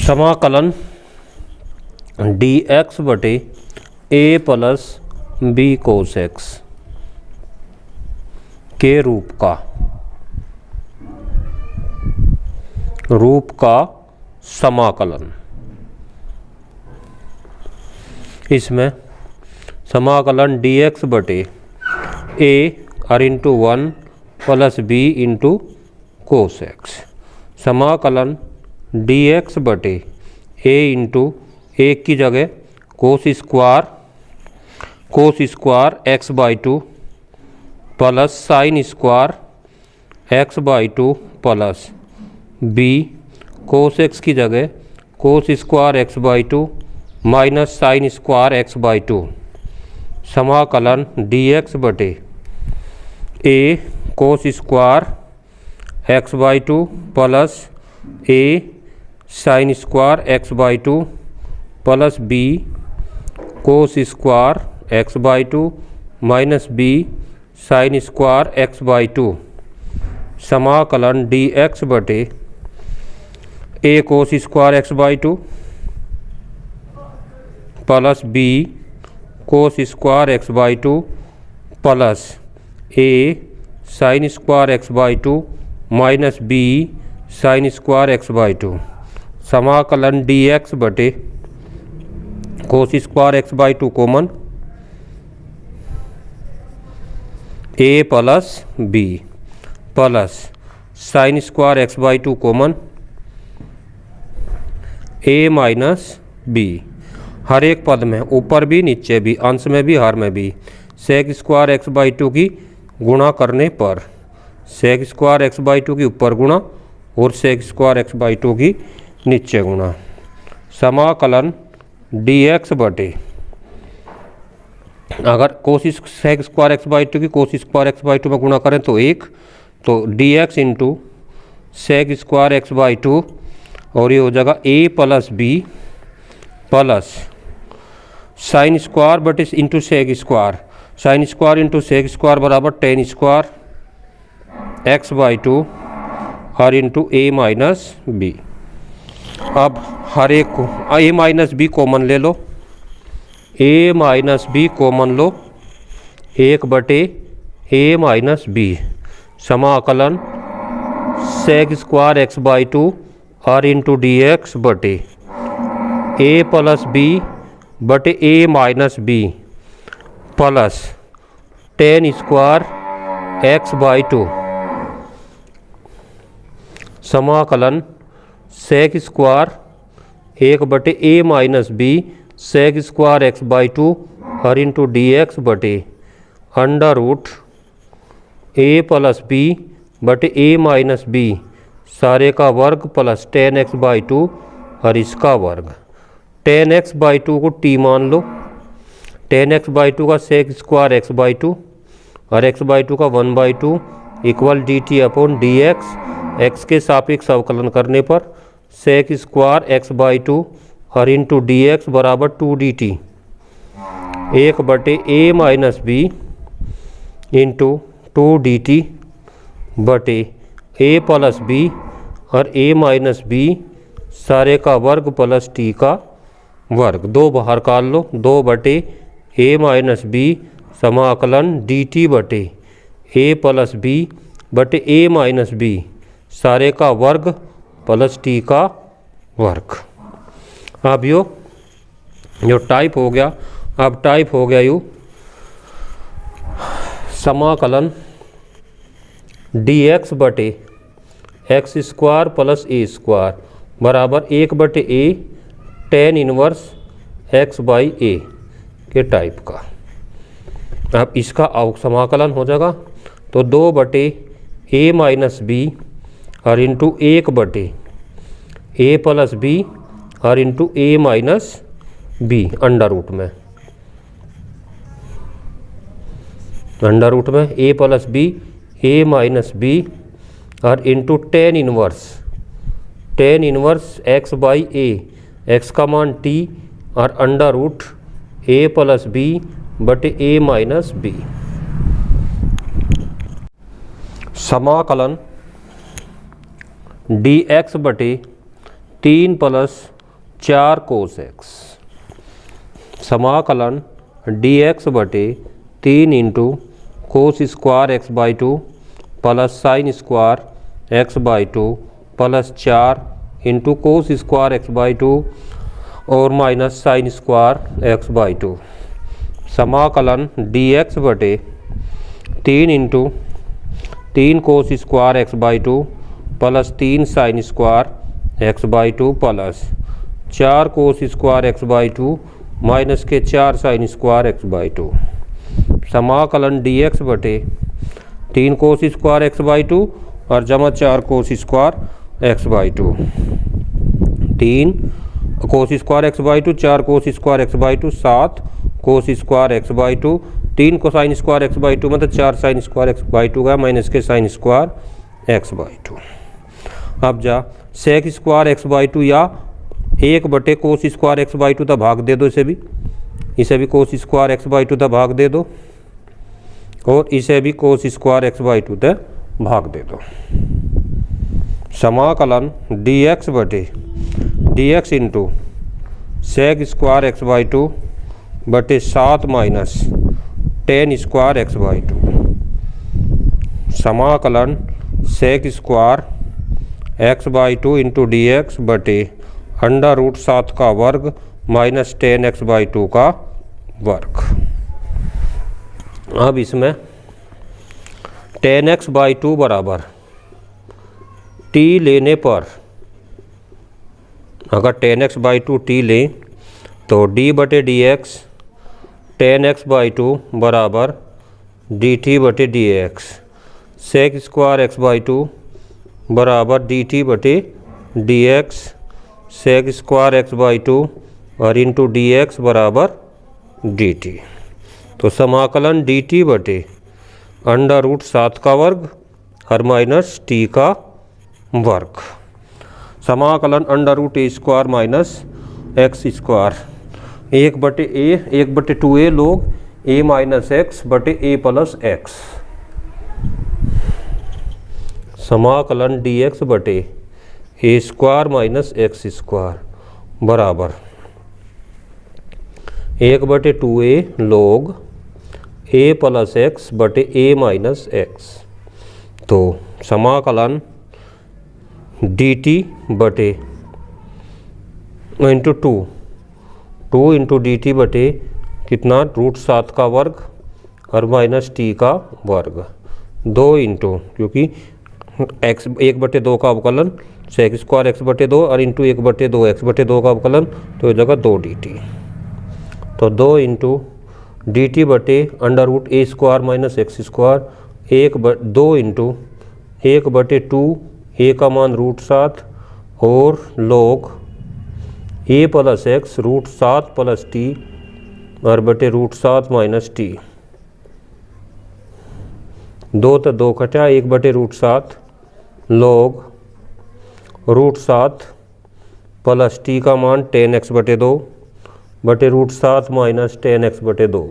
समाकलन D x बटे ए plus B cos x के रूप का समाकलन। इसमें समाकलन डी एक्स बटे ए और into 1 plus B into cos X. समाकलन डी एक्स बटे ए इंटू एक की जगह cos square x by 2 plus sine square x by 2 plus B cos X की जगह cos square x by 2 minus sine square x by 2। समाकलन D x बटे A cos square x by 2 plus A sine square x by 2 plus B cos square x by 2 minus B sine square x by 2। समाकलन D x बटे A cos square x by 2 plus B cos square x by 2 plus A sine square x by 2 minus B sine square x by 2। समाकलन D x बटे cos square x by 2 common A plus B plus sine square x by 2 common A minus B. हर एक पद में ऊपर भी नीचे भी अंश में भी हर में भी सेक स्क्वायर एक्स बाई 2 की गुणा करने पर सेक स्क्वायर एक्स बाई 2 की ऊपर गुणा और सेक स्क्वायर एक्स बाई 2 की नीचे गुणा। समाकलन डी एक्स बटे अगर कोशिश सेक स्क्वायर एक्स बाई 2 की कोशिश स्क्वायर एक्स बाई 2 में गुणा करें तो एक, तो d x into sec square x by 2 और ये हो जाएगा a plus B plus sine square बटे into sec square, sine square into sec square बराबर टेन स्क्वायर एक्स बाई 2 और इंटू ए माइनस बी। अब हर एक को ए माइनस बी कॉमन ले लो, ए माइनस बी कॉमन लो, एक बटे ए माइनस बी। समाकलन सेक स्क्वायर एक्स बाई 2 और इंटू डी एक्स बटे ए प्लस बी बटे ए minus b plus tan square x by 2। समाकलन सेक स्क्वायर एक बटे ए minus b sec square x by 2 और इंटू डी एक्स बटे अंडर रूट ए plus B बटे ए minus B सारे का वर्ग प्लस टेन एक्स बाई 2 और इसका वर्ग। टेन एक्स बाई 2 को टी मान लो, टेन एक्स बाई 2 का सेक स्क्वायर एक्स बाई 2 और एक्स बाई 2 का 1 by 2 equal D T upon D x के सापेक्ष अवकलन करने पर सेक स्क्वायर एक्स बाई 2 और इंटू डी एक्स बराबर 2 डी टी। एक बटे ए minus b into 2 d t बटे ए प्लस बी और ए माइनस बी सारे का वर्ग प्लस टी का वर्ग। दो बाहर काट लो, 2 बटे ए माइनस बी समाकलन डी टी बटे ए प्लस बी बटे ए माइनस बी सारे का वर्ग प्लस टी का वर्ग। अब यो टाइप हो गया, अब टाइप हो गया यू समाकलन डी एक्स बटे एक्स स्क्वायर प्लस ए स्क्वायर बराबर 1 बटे ए टेन इनवर्स एक्स बाई ए के टाइप का। अब इसका समाकलन हो जाएगा तो 2 बटे ए माइनस बी और इंटू 1 बटे ए प्लस बी और into A minus B under root में A plus B A minus B और into tan inverse X by A, X का मान टी और अंडर रूट ए प्लस बी बटे ए माइनस बी। समाकलन डी एक्स बटे 3 प्लस 4 कोस एक्स। समाकलन D x बटे 3 into cos square x by 2 plus sine square x by 2 plus 4 into cos square x by 2 और minus sine square x by 2। समाकलन D x बटे 3 into 3 cos square x by 2 plus 3 sign square x by 2 plus 4 cos square x by 2 minus के 4 sign square x by 2। समाकलन D x बटे 3 कोस square x by 2 और जमा 4 कोस square x by 2। 3 cos square x by 2 4 cos square x by 2 7 cos square x by 2 3 को sign square x by 2 मतलब 4 sign square x by 2 का minus के sign square x by 2। अब जा सेक square x by 2 या 1 बटे cos square x by 2 तक भाग दे दो, इसे भी कोस स्क्वायर एक्स बाई 2 तक भाग दे दो और इसे भी कोस स्क्वायर एक्स बाई 2 तक भाग दे दो। समाकलन डी एक्स बटे d x into sec square x by 2 बटे 7 माइनस 10 स्क्वायर एक्स बाई 2। समाकलन sec square x by 2 into d x बटे अंडर रूट 7 का वर्ग माइनस 10 एक्स बाई 2 का वर्ग। अब इसमें 10 एक्स बाई 2 बराबर t लेने पर अगर 10 एक्स बाई 2 t लें तो d बटे डी एक्स 10 एक्स बाई 2 बराबर डी टी बटे d x sec square x by 2 बराबर डी टी बटे d x sec square x by 2 और इंटू डी एक्स बराबर डी टी। तो समाकलन डी टी बटे अंडर रूट 7 का वर्ग और माइनस टी का वर्ग। समाकलन under root a square minus x square 1 बटे 2a log a minus x बटे a प्लस एक्स। समाकलन डी एक्स बटे ए स्क्वायर माइनस एक्स स्क्वायर बराबर 1 बटे 2a log a plus x बटे a माइनस एक्स। तो समाकलन डी टी बटे इंटू 2 इंटू डी टी बटे कितना रूट 7 का वर्ग और माइनस टी का वर्ग 2 इंटू क्योंकि एक्स 1 बटे 2 का अवकलन सेक स्क्वायर एक्स बटे 2 और इंटू 1 बटे 2 एक्स बटे 2 का अवकलन तो इस जगह 2 डी टी। तो 2 इंटू डी टी बटे under root a square minus x square 2 into 1 बटे 2 ए का मान रूट 7 और लोग a plus x root 7 plus t और बटे रूट 7 माइनस टी। 2 तो 2 कटा 1 बटे रूट 7 लोग रूट 7 प्लस टी का मान 10 एक्स बटे 2 बटे रूट 7 माइनस 10 एक्स बटे 2।